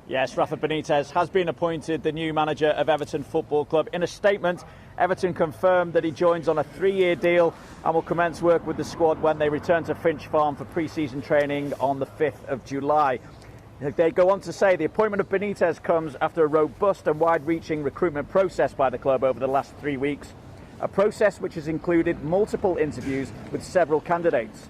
Yes, Rafa Benitez has been appointed the new manager of Everton Football Club. In a statement, Everton confirmed that he joins on a 3-year deal and will commence work with the squad when they return to Finch Farm for pre-season training on the 5th of July. They go on to say the appointment of Benitez comes after a robust and wide-reaching recruitment process by the club over the last 3 weeks, a process which has included multiple interviews with several candidates.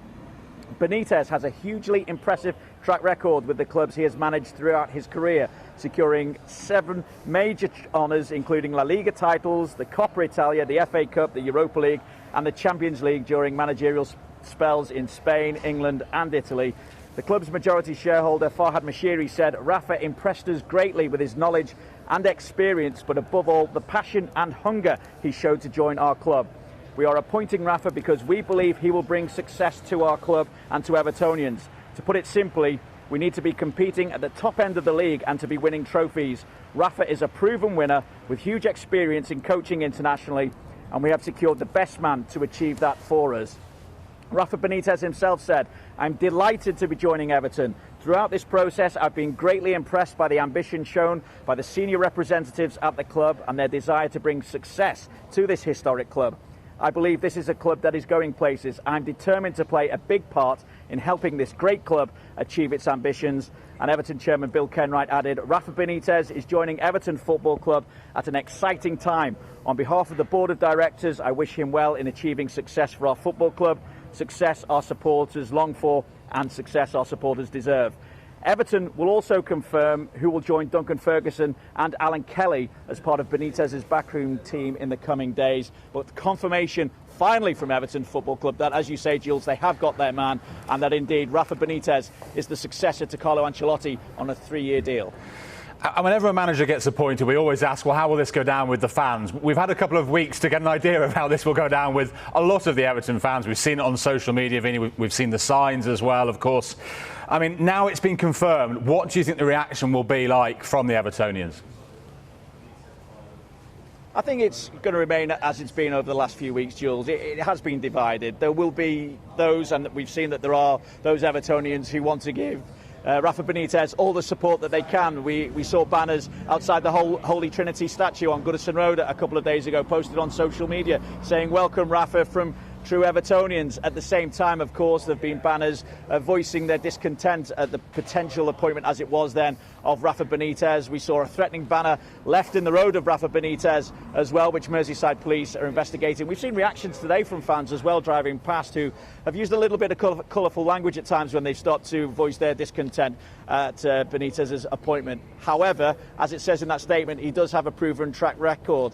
Benitez has a hugely impressive track record with the clubs he has managed throughout his career, securing 7 major honours, including La Liga titles, the Coppa Italia, the FA Cup, the Europa League and the Champions League during managerial spells in Spain, England and Italy. The club's majority shareholder, Farhad Moshiri, said Rafa impressed us greatly with his knowledge and experience, but above all, the passion and hunger he showed to join our club. We are appointing Rafa because we believe he will bring success to our club and to Evertonians. To put it simply, we need to be competing at the top end of the league and to be winning trophies. Rafa is a proven winner with huge experience in coaching internationally, and we have secured the best man to achieve that for us. Rafa Benitez himself said, "I'm delighted to be joining Everton. Throughout this process, I've been greatly impressed by the ambition shown by the senior representatives at the club and their desire to bring success to this historic club. I believe this is a club that is going places. I'm determined to play a big part in helping this great club achieve its ambitions." And Everton chairman Bill Kenwright added, "Rafa Benitez is joining Everton Football Club at an exciting time. On behalf of the board of directors, I wish him well in achieving success for our football club, success our supporters long for and success our supporters deserve." Everton will also confirm who will join Duncan Ferguson and Alan Kelly as part of Benitez's backroom team in the coming days. But confirmation finally from Everton Football Club that, as you say, Jules, they have got their man and that indeed Rafa Benitez is the successor to Carlo Ancelotti on a 3-year deal. And whenever a manager gets appointed, we always ask, well, how will this go down with the fans? We've had a couple of weeks to get an idea of how this will go down with a lot of the Everton fans. We've seen it on social media, Vinny. We've seen the signs as well, of course. I mean, now it's been confirmed. What do you think the reaction will be like from the Evertonians? I think it's going to remain as it's been over the last few weeks, Jules. It has been divided. There will be those, and we've seen that there are those Evertonians who want to give Rafa Benitez all the support that they can. We saw banners outside the Holy Trinity statue on Goodison Road a couple of days ago, posted on social media, saying welcome Rafa from true Evertonians. At the same time, of course, there have been banners voicing their discontent at the potential appointment, as it was then, of Rafa Benitez. We saw a threatening banner left in the road of Rafa Benitez as well, which Merseyside police are investigating. We've seen reactions today from fans as well, driving past, who have used a little bit of colourful language at times when they've stopped to voice their discontent at Benitez's appointment. However, as it says in that statement, he does have a proven track record.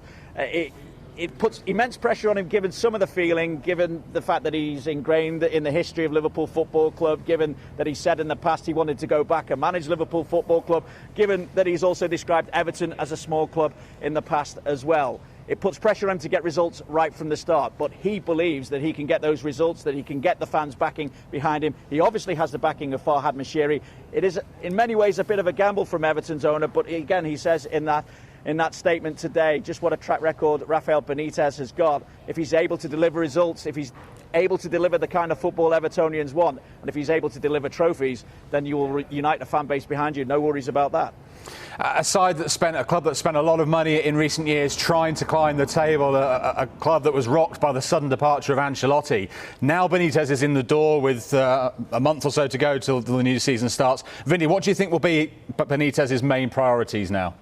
It puts immense pressure on him, given some of the feeling, given the fact that he's ingrained in the history of Liverpool Football Club, given that he said in the past he wanted to go back and manage Liverpool Football Club, given that he's also described Everton as a small club in the past as well. It puts pressure on him to get results right from the start, but he believes that he can get those results, that he can get the fans backing behind him. He obviously has the backing of Farhad Moshiri. It is in many ways a bit of a gamble from Everton's owner, but again, he says in that statement today just what a track record Rafael Benitez has got. If he's able to deliver results, if he's able to deliver the kind of football Evertonians want, and if he's able to deliver trophies, then you will unite a fan base behind you. No worries about that. A club that spent a lot of money in recent years trying to climb the table, a club that was rocked by the sudden departure of Ancelotti. Now Benitez is in the door with a month or so to go till the new season starts. Vinny, what do you think will be Benitez's main priorities now?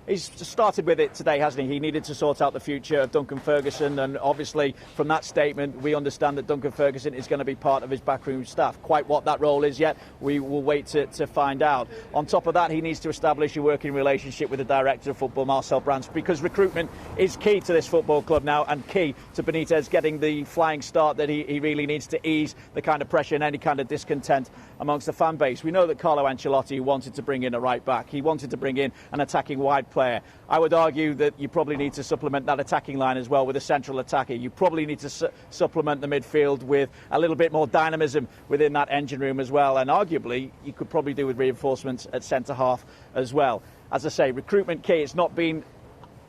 He's started with it today, hasn't he? He needed to sort out the future of Duncan Ferguson, and obviously from that statement we understand that Duncan Ferguson is going to be part of his backroom staff. Quite what that role is yet, we will wait to find out. On top of that, he needs to establish a working relationship with the director of football, Marcel Brands, because recruitment is key to this football club now, and key to Benitez getting the flying start that he really needs to ease the kind of pressure and any kind of discontent amongst the fan base. We know that Carlo Ancelotti wanted to bring in a right back. He wanted to bring in an attacking wide player. I would argue that you probably need to supplement that attacking line as well with a central attacker. You probably need to supplement the midfield with a little bit more dynamism within that engine room as well. And arguably, you could probably do with reinforcements at centre-half as well. As I say, recruitment key. It's not been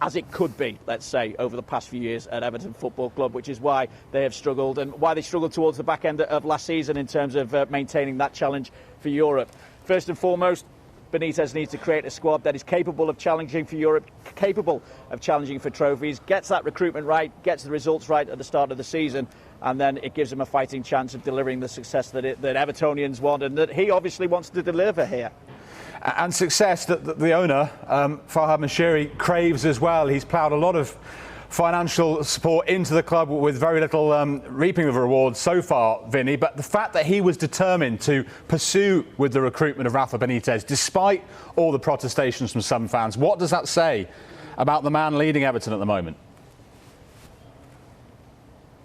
as it could be, let's say, over the past few years at Everton Football Club, which is why they have struggled and why they struggled towards the back end of last season in terms of maintaining that challenge for Europe. First and foremost, Benitez needs to create a squad that is capable of challenging for Europe, capable of challenging for trophies, gets that recruitment right, gets the results right at the start of the season, and then it gives him a fighting chance of delivering the success that Evertonians want and that he obviously wants to deliver here. And success that the owner, Farhad Moshiri, craves as well. He's ploughed a lot of financial support into the club with very little reaping of rewards so far, Vinny. But the fact that he was determined to pursue with the recruitment of Rafa Benitez, despite all the protestations from some fans, what does that say about the man leading Everton at the moment?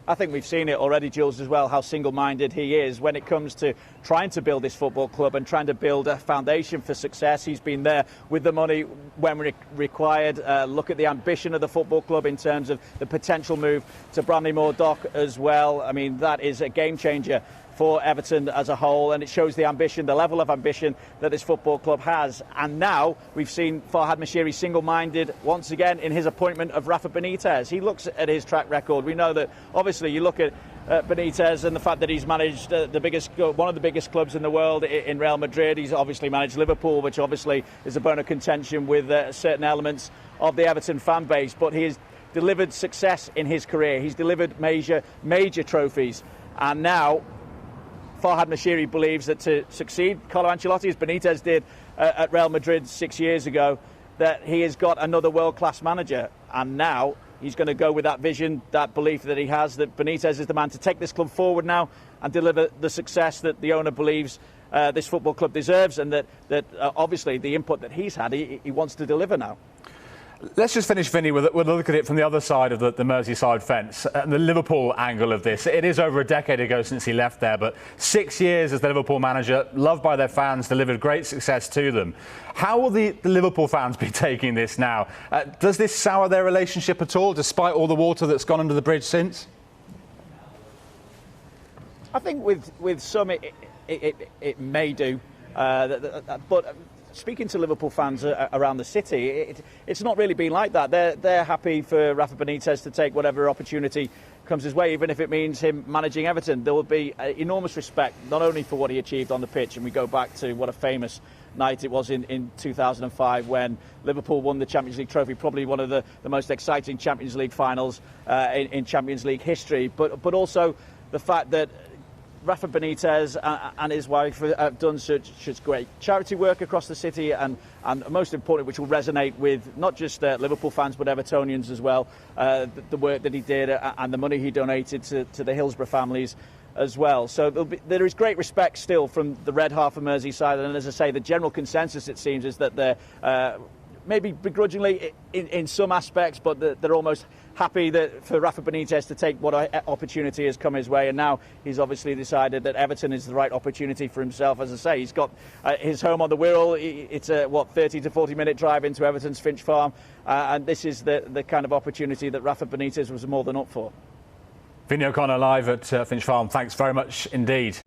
I think we've seen it already, Jules, as well, how single-minded he is when it comes to trying to build this football club and trying to build a foundation for success. He's been there with the money when required. Look at the ambition of the football club in terms of the potential move to Brandywell Dock as well. I mean, that is a game changer for Everton as a whole, and it shows the ambition, the level of ambition that this football club has. And now we've seen Farhad Moshiri single-minded once again in his appointment of Rafa Benitez. He looks at his track record. We know that obviously you look at Benitez and the fact that he's managed one of the biggest clubs in the world in Real Madrid. He's obviously managed Liverpool, which obviously is a bone of contention with certain elements of the Everton fan base, but he has delivered success in his career. He's delivered major trophies, and now Farhad Moshiri believes that to succeed, Carlo Ancelotti, as Benitez did at Real Madrid 6 years ago, that he has got another world-class manager. And now he's going to go with that vision, that belief that he has, that Benitez is the man to take this club forward now and deliver the success that the owner believes this football club deserves, and that obviously the input that he's had, he wants to deliver now. Let's just finish, Vinny, with a look at it from the other side of the Merseyside fence, and the Liverpool angle of this. It is over a decade ago since he left there, but 6 years as the Liverpool manager, loved by their fans, delivered great success to them. How will the Liverpool fans be taking this now? Does this sour their relationship at all, despite all the water that's gone under the bridge since? I think with some it may do, but speaking to Liverpool fans around the city, it's not really been like that. They're happy for Rafa Benitez to take whatever opportunity comes his way, even if it means him managing Everton. There will be enormous respect, not only for what he achieved on the pitch, and we go back to what a famous night it was in 2005 when Liverpool won the Champions League trophy, probably one of the most exciting Champions League finals in Champions League history, but also the fact that Rafa Benitez and his wife have done such great charity work across the city, and most important, which will resonate with not just Liverpool fans but Evertonians as well, the work that he did and the money he donated to the Hillsborough families as well. So there is great respect still from the red half of Merseyside, and as I say, the general consensus, it seems, is that they're maybe begrudgingly in some aspects, but they're almost happy that for Rafa Benitez to take what opportunity has come his way, and now he's obviously decided that Everton is the right opportunity for himself. As I say, he's got his home on the Wirral. It's a 30 to 40 minute drive into Everton's Finch Farm, and this is the kind of opportunity that Rafa Benitez was more than up for. Vinny O'Connor live at Finch Farm. Thanks very much indeed.